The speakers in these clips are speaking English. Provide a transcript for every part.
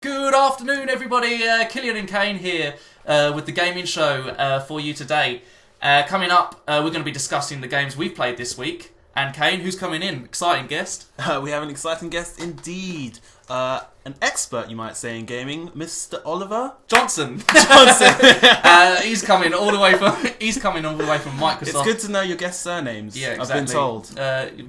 Good afternoon, everybody. Kilian and Kane here with the gaming show for you today. Coming up, we're going to be discussing the games we've played this week. And Kane, who's coming in? Exciting guest. We have an exciting guest indeed. An expert, you might say, in gaming, Mr. Oliver Johnson. He's coming all the way from Microsoft. It's good to know your guest surnames. Yeah, exactly. I've been told.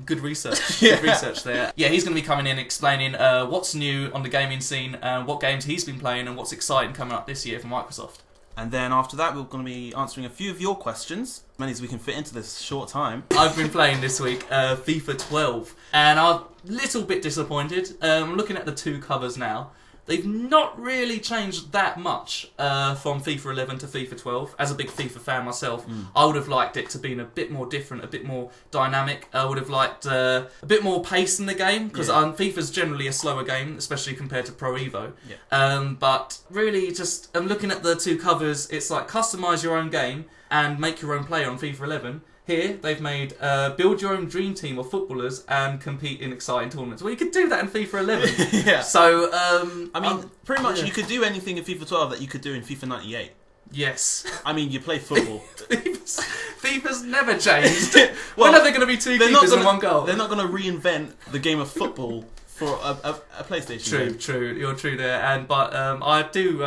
Good research. Good research there. Yeah, he's going to be coming in explaining what's new on the gaming scene, what games he's been playing, and what's exciting coming up this year from Microsoft. And then after that, we're going to be answering a few of your questions, as many as we can fit into this short time. I've been playing this week FIFA 12, and I'm a little bit disappointed. Looking at the two covers now, they've not really changed that much from FIFA 11 to FIFA 12. As a big FIFA fan myself, I would have liked it to be a bit more different, a bit more dynamic. I would have liked a bit more pace in the game, because FIFA's generally a slower game, especially compared to Pro Evo. Yeah. But really, just looking at the two covers, it's like customise your own game and make your own player on FIFA 11. Here, they've made build your own dream team of footballers and compete in exciting tournaments. Well, you could do that in FIFA 11. Yeah. So, I mean, pretty much you could do anything in FIFA 12 that you could do in FIFA 98. Yes. I mean, you play football. FIFA's never changed. When are there going to be two keepers and one goal? They're not going to reinvent the game of football for a PlayStation game. True. You're true there. But I do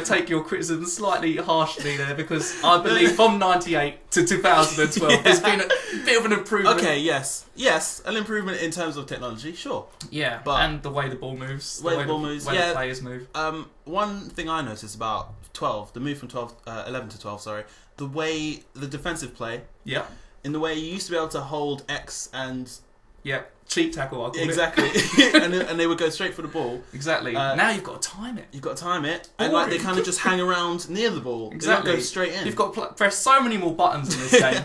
take your criticism slightly harshly there, because I believe from 98 to 2012 there's been a bit of an improvement. Okay, yes, an improvement in terms of technology, sure. Yeah, and the way the ball moves, the way the players move. One thing I noticed about 12, the move from 11 to 12, sorry, the way the defensive play. Yeah. In the way you used to be able to hold X and. Yeah, cheat tackle, I call exactly. and they would go straight for the ball. Exactly. Now you've got to time it. You've got to time it. And they kind of just hang around near the ball. Exactly. They don't go straight in. You've got to press so many more buttons in this game.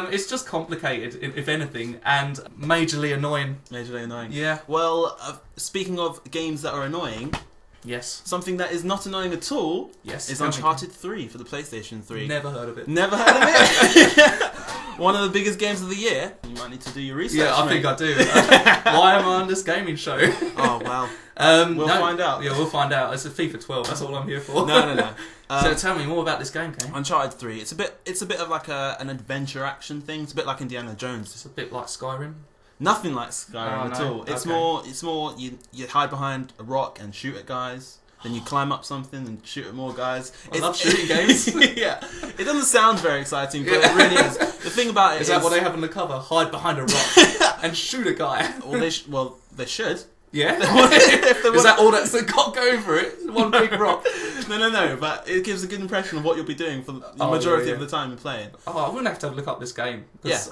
It's just complicated, if anything, and majorly annoying. Majorly annoying. Yeah. Well, speaking of games that are annoying... Yes. Something that is not annoying at all is Uncharted 3 for the PlayStation 3. Never heard of it. Never heard of it? One of the biggest games of the year. You might need to do your research. Yeah, I think I do. Why am I on this gaming show? Oh, well. We'll find out. Yeah, we'll find out. It's a FIFA 12. That's all I'm here for. No. So tell me more about this game, Kane. Uncharted 3. It's a bit of like an adventure action thing. It's a bit like Indiana Jones. It's a bit like Skyrim. Nothing like Skyrim at all. It's more you hide behind a rock and shoot at guys. Then you climb up something and shoot at more guys. I love shooting games. Yeah. It doesn't sound very exciting, but it really is. The thing about it is... that what they have on the cover? Hide behind a rock and shoot a guy. Well, they should. Yeah? Is that all that's got going for it? One big rock? No, but it gives a good impression of what you'll be doing for the majority of the time you're playing. Oh, I'm going to have to look up this game, because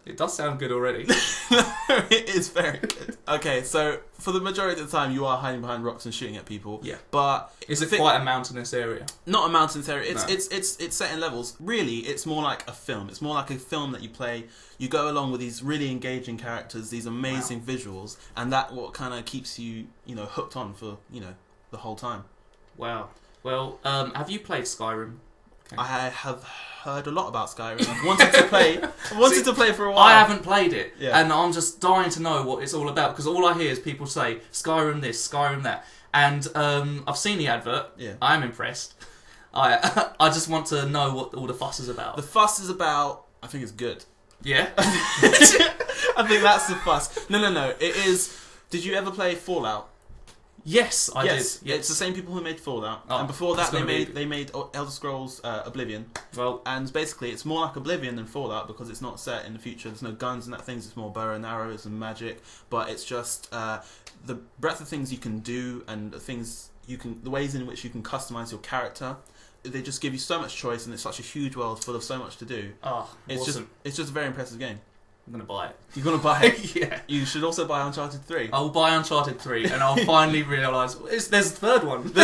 it does sound good already. It is very good. Okay, so for the majority of the time you are hiding behind rocks and shooting at people. Yeah. But is it quite a mountainous area? Not a mountainous area. It's set in levels. Really, it's more like a film. It's more like a film that you play. You go along with these really engaging characters, these amazing visuals, and that what kind of keeps you, hooked on for, the whole time. Wow. Well, have you played Skyrim? Okay. I have heard a lot about Skyrim. I've wanted to play. To play for a while. I haven't played it, and I'm just dying to know what it's all about, because all I hear is people say Skyrim this, Skyrim that, and I've seen the advert. Yeah. I'm impressed. I just want to know what all the fuss is about. The fuss is about. I think it's good. Yeah. I think that's the fuss. No. It is. Did you ever play Fallout? Yes, I did. Yes. It's the same people who made Fallout, and before that they made Elder Scrolls Oblivion. Well, and basically it's more like Oblivion than Fallout, because it's not set in the future. There's no guns and that things. It's more bow and arrows and magic, but it's just the breadth of things you can do and the ways in which you can customize your character. They just give you so much choice, and it's such a huge world full of so much to do. Oh, it's just a very impressive game. I'm going to buy it. You're going to buy it? Yeah. You should also buy Uncharted 3. I'll buy Uncharted 3, and I'll finally realise... There's a third one. So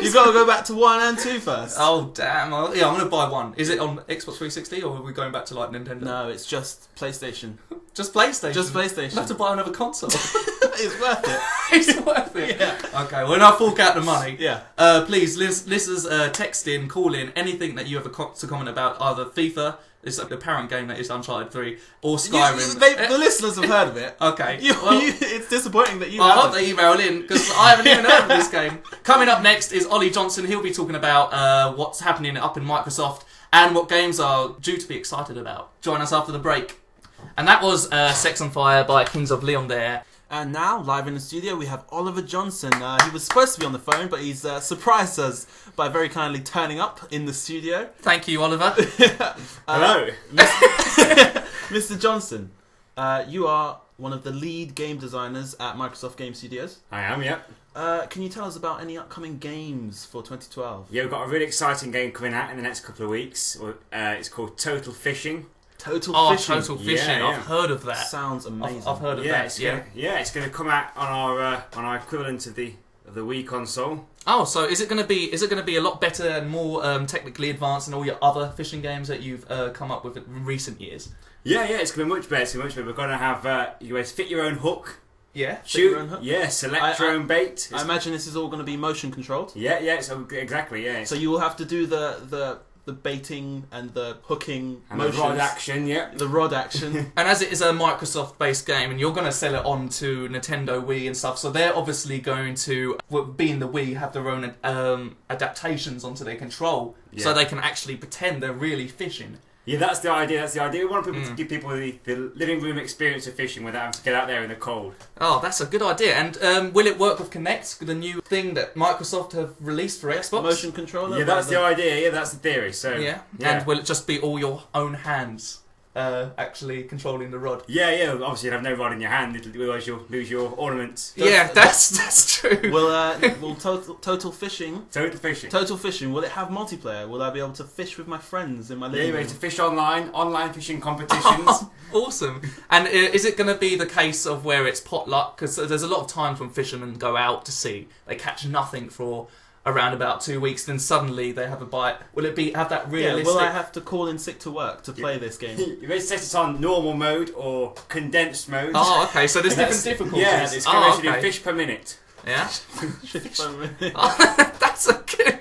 you've got to go back to 1 and 2 first. Oh, damn. I'm going to buy 1. Is it on Xbox 360, or are we going back to, Nintendo? No, it's just PlayStation. Just PlayStation? Just PlayStation. I'll have to buy another console. It's worth it. It's worth it? Yeah. Okay, when I fork out the money, yeah. Please, listeners, text in, call in, anything that you have to comment about, either FIFA... It's like the parent game that is Uncharted 3 or Skyrim. The listeners have heard of it. Okay. It's disappointing that you I hope haven't. they email in because I haven't even heard of this game. Coming up next is Ollie Johnson. He'll be talking about what's happening up in Microsoft and what games are due to be excited about. Join us after the break. And that was Sex on Fire by Kings of Leon there. And now, live in the studio, we have Oliver Johnson. He was supposed to be on the phone, but he's surprised us by very kindly turning up in the studio. Thank you, Oliver. Hello. Mr. Johnson, you are one of the lead game designers at Microsoft Game Studios. I am, yep. Can you tell us about any upcoming games for 2012? Yeah, we've got a really exciting game coming out in the next couple of weeks. It's called Total Fishing. Total Fishing. Total Fishing. Yeah. I've heard of that. Sounds amazing. I've heard of that. It's going to come out on our equivalent of the Wii console. Oh, so is it going to be a lot better and more technically advanced than all your other fishing games that you've come up with in recent years? Yeah, it's going to be much better. We're going to have you guys fit your own hook. Yeah. Shoot. your own hook? Yeah, select your own bait. I imagine this is all going to be motion controlled. Yeah. So exactly. Yeah. So you will have to do the baiting and the hooking And motions. the rod action. Yeah. The rod action. And as it is a Microsoft-based game, and you're going to sell it on to Nintendo Wii and stuff, so they're obviously going to, being the Wii, have their own adaptations onto their control, so they can actually pretend they're really fishing. Yeah, that's the idea. We want people to give people the living room experience of fishing without having to get out there in the cold. Oh, that's a good idea. And will it work with Kinect, the new thing that Microsoft have released for Xbox? Motion controller? Yeah, that's the idea. Yeah, that's the theory. So Yeah. And will it just be all your own hands actually controlling the rod? Yeah. Obviously, you'd have no rod in your hand, otherwise you'll lose your ornaments. That's true. Will Total Fishing... Total Fishing. Total Fishing, will it have multiplayer? Will I be able to fish with my friends in my living You're room? able to fish online fishing competitions. Oh, awesome. And is it going to be the case of where it's potluck? Because there's a lot of times when fishermen go out to sea, they catch nothing for around about 2 weeks, then suddenly they have a bite. Will it have that realistic... will I have to call in sick to work to play this game? You may set it on normal mode or condensed mode. Oh, okay, so there's different difficulties. Yeah, it's going to do fish per minute. Yeah? It's That's a good...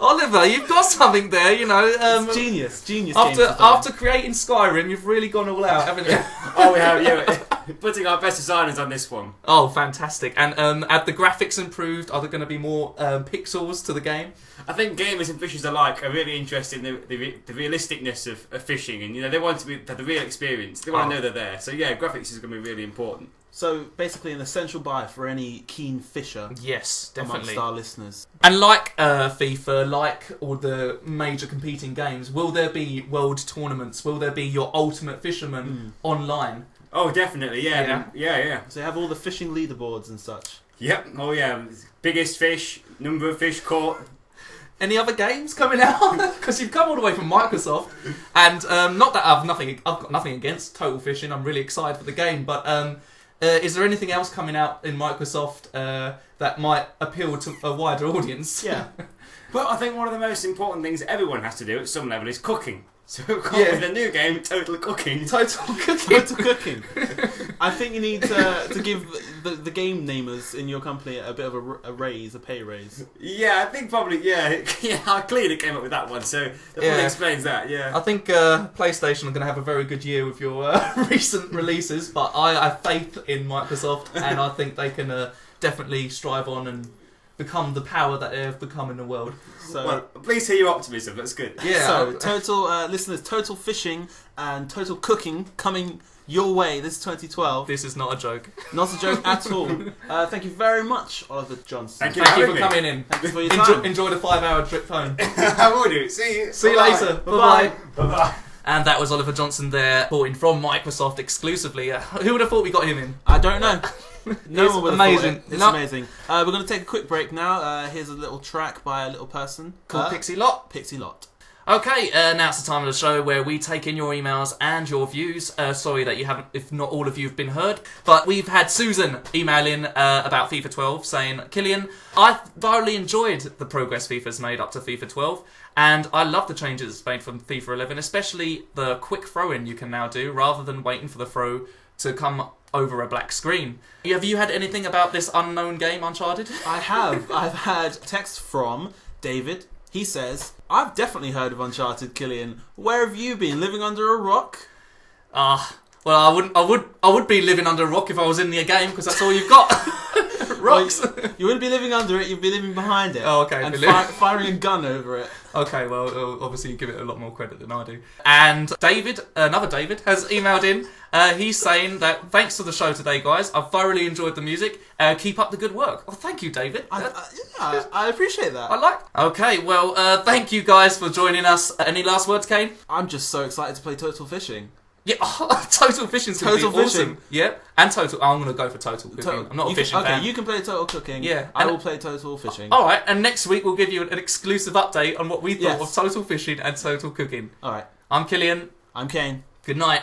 Oliver, you've got something there, you know. genius game After creating Skyrim, you've really gone all out, haven't you? Oh, we have, yeah. Putting our best designers on this one. Oh, fantastic. And have the graphics improved? Are there going to be more pixels to the game? I think gamers and fishers alike are really interested in the realisticness of fishing, and they want to have the real experience. They want to know they're there. So yeah, graphics is going to be really important. So basically an essential buy for any keen fisher Yes, definitely. amongst our listeners. And like FIFA, like all the major competing games, will there be world tournaments? Will there be your ultimate fisherman online? Oh, definitely, yeah. So you have all the fishing leaderboards and such. Yep. Oh yeah, biggest fish, number of fish caught. Any other games coming out? Because you've come all the way from Microsoft, and not that I've got nothing against Total Fishing. I'm really excited for the game, but is there anything else coming out in Microsoft that might appeal to a wider audience? Yeah. But I think one of the most important things everyone has to do at some level is cooking. So we've got with a new game, Total Cooking. Total Cooking. Total Cooking. I think you need to give the game namers in your company a bit of a raise, a pay raise. Yeah, I think probably, yeah, Kilian came up with that one, so that probably explains that, yeah. I think PlayStation are going to have a very good year with your recent releases, but I have faith in Microsoft, and I think they can definitely strive on and become the power that they have become in the world. So, well, please hear your optimism, that's good. Yeah. So, listeners, Total Fishing and Total Cooking coming your way this 2012. This is not a joke. Not a joke at all. Thank you very much, Oliver Johnson. Thank you for coming in. Thanks for your time. Enjoy the 5-hour trip home. I will do. See you. See you later. Bye-bye. Bye-bye. And that was Oliver Johnson there, reporting from Microsoft exclusively. Who would have thought we got him in? I don't know. No one would have amazing. thought it. It's amazing. We're going to take a quick break now. Here's a little track by a little person Called Pixie Lot. Pixie Lot. Okay, now it's the time of the show where we take in your emails and your views. Sorry that you haven't, if not all of you have been heard, but we've had Susan email in about FIFA 12 saying, Kilian, I thoroughly enjoyed the progress FIFA's made up to FIFA 12, and I love the changes made from FIFA 11, especially the quick throw-in you can now do rather than waiting for the throw to come over a black screen. Have you had anything about this unknown game, Uncharted? I have. I've had text from David, He says, I've definitely heard of Uncharted, Kilian. Where have you been? Living under a rock? Well, I would be living under a rock if I was in the game, because that's all you've got. Rocks. Well, you wouldn't be living under it, you'd be living behind it. Oh, okay. And firing a gun over it. Okay, well, obviously you give it a lot more credit than I do. And David, another David, has emailed in. He's saying that thanks to the show today, guys, I've thoroughly enjoyed the music. Keep up the good work. Well, thank you, David. I appreciate that. Okay, well, thank you guys for joining us. Any last words, Kane? I'm just so excited to play Total Fishing. Yeah, Total Fishing's going to be awesome. Yeah, and Total. I'm going to go for Total Cooking. I'm not a fishing fan. Okay, you can play Total Cooking. Yeah, I will play Total Fishing. All right, and next week we'll give you an exclusive update on what we thought Yes. of Total Fishing and Total Cooking. All right. I'm Kilian. I'm Kane. Good night.